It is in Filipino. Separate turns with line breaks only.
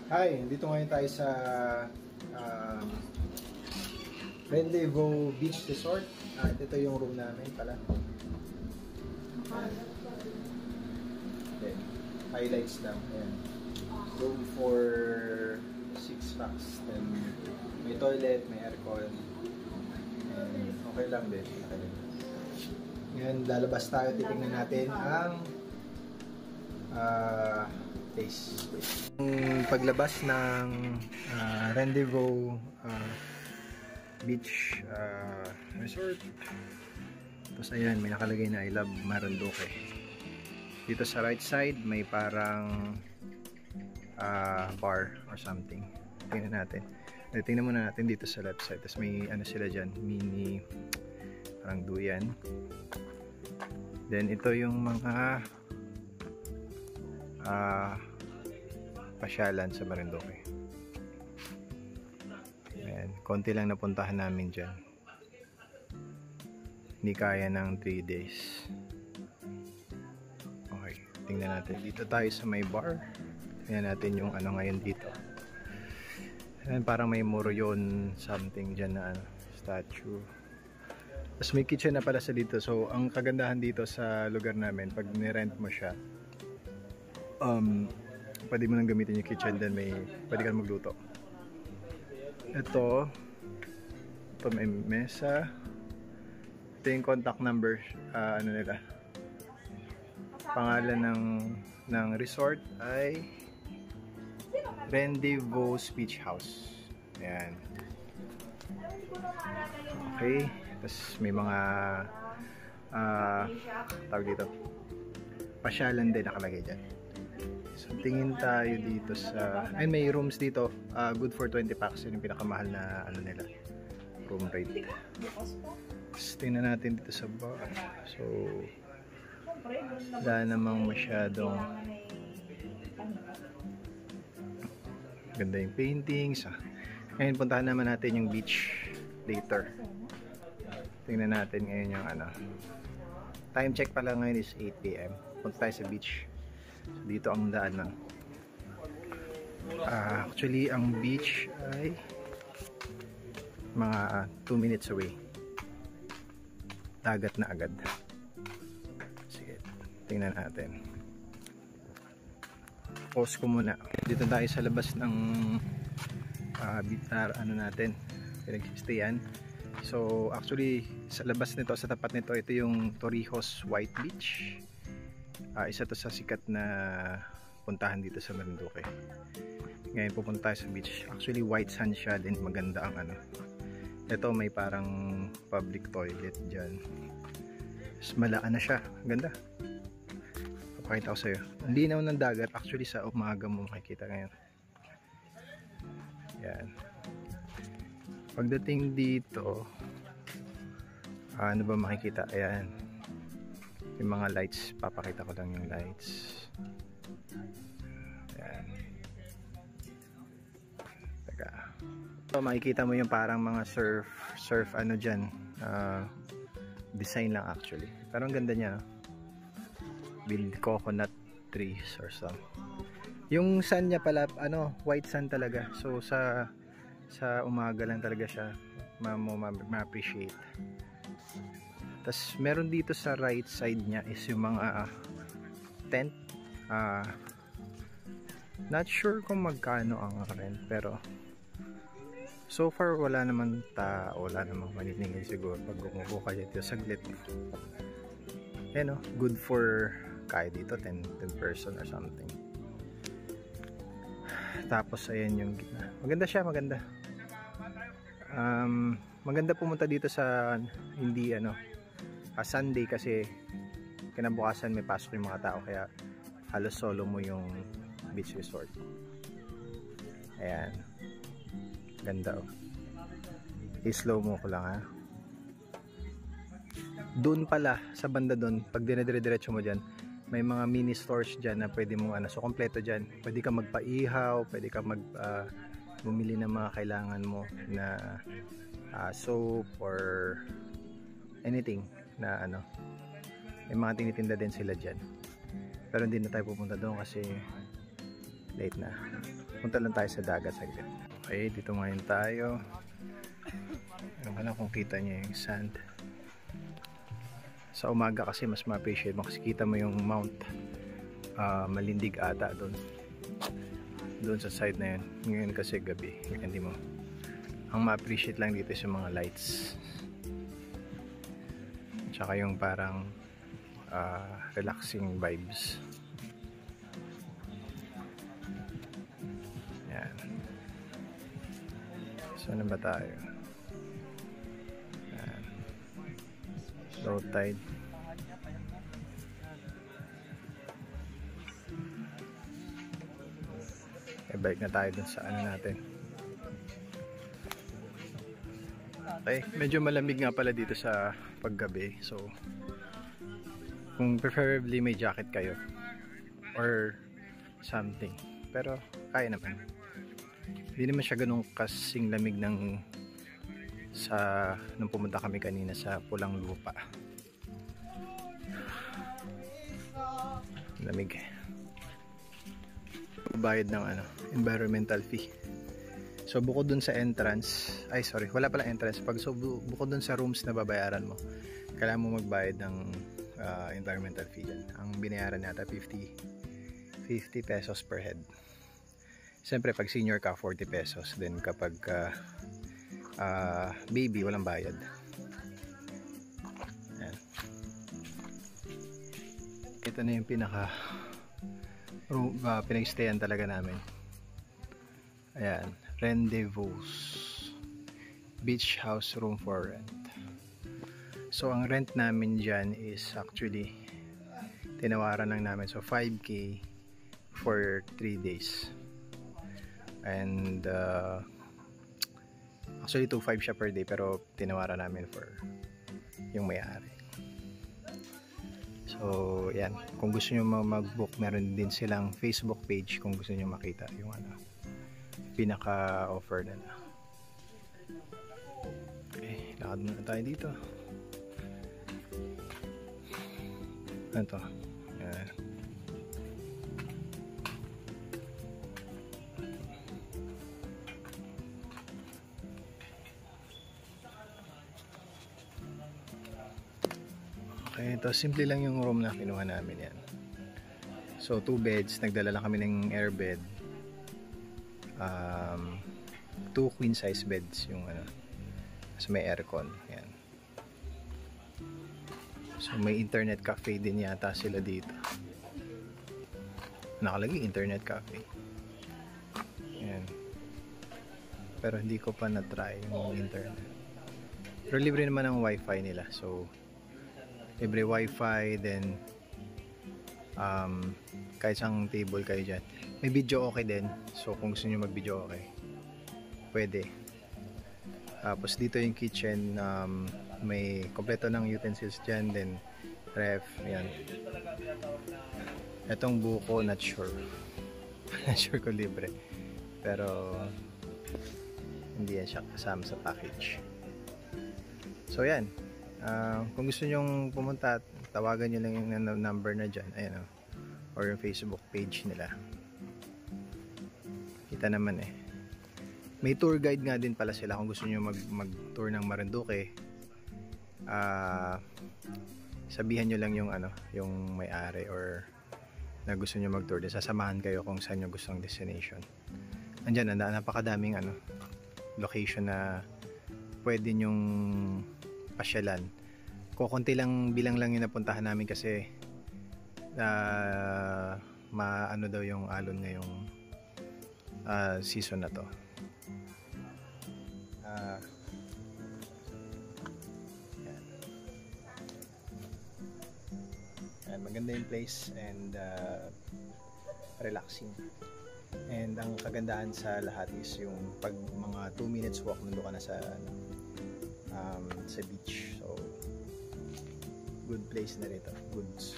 Hi, dito ngayon tayo sa Rendezvous Beach Resort. Ito yung room namin pala. Okay. Highlights lang. Ayan. Room for 6 packs. Then, may toilet, may aircon. And okay lang din. Okay. Ngayon, lalabas tayo. Titingnan natin ang place. Yung paglabas ng Rendezvous Beach Resort. Tapos ayan, may nakalagay na I love Marinduque. Dito sa right side may parang bar or something. Tingnan natin. Tingnan muna natin dito sa left side. Tapos may ano sila dyan, mini parang duyan. Then ito yung mga pasyalan sa Marinduque. Ayan, konti lang napuntahan namin dyan. Hindi kaya ng 3 days. Okay, tingnan natin. Dito tayo sa may bar. Tingnan natin yung ano ngayon dito. Ayan, parang may Moroyon something dyan na ano, statue. Tapos may kitchen na pala sa dito. So, ang kagandahan dito sa lugar namin, pag nirent mo siya, pwede mo nang gamitin yung kitchen, then pwede ka magluto. Ito may mesa. Ito yung contact number, ano nila, pangalan ng resort ay Rendezvous Beach House. Ayan. Okay, tapos may mga tawag dito, pasyalan din nakalagay dyan. So, tingin tayo dito sa... Ay, may rooms dito. Good for 20 packs. Yun yung pinakamahal na ano nila, room rate. Tapos, tingnan natin dito sa bar. So, wala namang masyadong ganda yung paintings. Ngayon, puntahan naman natin yung beach later. Tingnan natin ngayon yung ano. Time check pala ngayon is 8 PM. Punta tayo sa beach. So, dito ang daanan. Actually, ang beach ay mga 2 minutes away. Dagat na agad. Sige, tingnan natin. Pause ko muna. Dito tayo sa labas ng ano natin, pinag-stayan. So, actually, sa labas nito, sa tapat nito, ito yung Torrijos White Beach. Isa to sa sikat na puntahan dito sa Marinduque. Ngayon pupunta tayo sa beach. Actually white sand siya, din maganda ang ano. Ito may parang public toilet dyan. Mas malaan na siya. Ganda. Papakita ko sa'yo. Ang linaw ng dagat. Actually sa umaga mo makikita ngayon. Yan. Pagdating dito, ano ba makikita? Ayan. Yung mga lights, papakita ko lang yung lights. Ayan. Teka. So, makikita mo yung parang mga surf ano dyan. Design lang actually. Pero ang ganda niya. With coconut trees or so. Yung sun niya pala, ano, white sun talaga. So, sa umaga lang talaga siya ma-appreciate. Tapos meron dito sa right side niya is yung mga tent. Not sure kung magkano ang rent, pero so far wala naman wala namang maniningil siguro pag umupo kayo dito saglit. Ayan, good for kaya dito 10 person or something. Tapos ayan yung gitna. Maganda siya, maganda. Maganda pumunta dito sa hindi Sunday kasi kinabukasan may pasok yung mga tao, kaya halos solo mo yung beach resort. Ayan, ganda i-slow mo ko lang ha. Doon pala sa banda doon, pag dinediretso mo dyan, may mga mini stores dyan na pwede mong so kompleto dyan. Pwede ka magpaihaw, pwede ka bumili ng mga kailangan mo na soap or anything na may mga tinitinda din sila dyan. Pero hindi na tayo pupunta doon kasi late na. Punta lang tayo sa dagat saglit. Okay, dito ngayon tayo. Ano ka lang kung kita nyo yung sand. Sa umaga kasi mas ma-appreciate mo kasi kita mo yung Mount Malindig ata doon sa side na yun. Ngayon kasi gabi, hindi mo. Ang ma-appreciate lang dito sa mga lights. Tsaka yung parang relaxing vibes. Yan. Saan na ba tayo? Yan. Low tide. Balik na tayo dun sa ano natin. Okay, medyo malamig nga pala dito sa paggabi. So, kung preferably may jacket kayo or something. Pero, kaya naman. Hindi naman siya ganun kasing lamig ng nung pumunta kami kanina sa Pulang Lupa. Lamig. Bayad ng environmental fee. So bukod dun sa entrance, wala pala entrance. Bukod dun sa rooms na babayaran mo, kailangan mo magbayad ng environmental fee dyan. Ang binayaran nata 50 pesos per head. Siyempre pag senior ka 40 pesos. Then kapag baby, walang bayad. Ayan. Ito na yung pinag-stayan talaga namin. Ayan, Rendezvous Beach House Room for Rent. So ang rent namin dyan is actually tinawaran lang namin, so 5K for 3 days. And actually 2.5 siya per day, pero tinawaran namin for yung may-ari. So, yan. Kung gusto nyo mag-book, meron din silang Facebook page kung gusto nyo makita yung pinaka-offer nila. Okay, lakad muna tayo dito. Ano to? Yan. Okay, ito simple lang yung room na kinuha namin yan. So 2 beds, nagdala lang kami ng airbed. 2 queen size beds yung so may aircon. Yan. So may internet cafe din yata sila dito. Nakalagay internet cafe. Yan. Pero hindi ko pa na-try yung internet. Pero libre naman ang wifi nila. So libre wifi, then kahit isang table kayo dyan. May video okay din, so kung gusto nyo mag video okay, pwede. Tapos dito yung kitchen, may kompleto ng utensils dyan, then ref, yan. Etong buko, not sure. Not sure kung libre, pero hindi yan siya kasama sa package. So yan. Kung gusto nyong pumunta, tawagan nyo lang yung number na dyan, ayan, or yung Facebook page nila. Kita naman may tour guide nga din pala sila kung gusto nyo mag-tour ng Marinduque. Sabihan nyo lang yung may-ari or na gusto nyo mag-tour, sasamahan kayo kung saan nyo gustong destination. Andyan, napakadaming location na pwede nyong pasyalan. Kukunti lang bilang lang yung napuntahan namin kasi maano daw yung alon ngayong season na to. Yan, maganda yung place and relaxing. And ang kagandahan sa lahat is yung pag mga 2 minutes walk nandun ka na sa beach. So good place na rito, goods.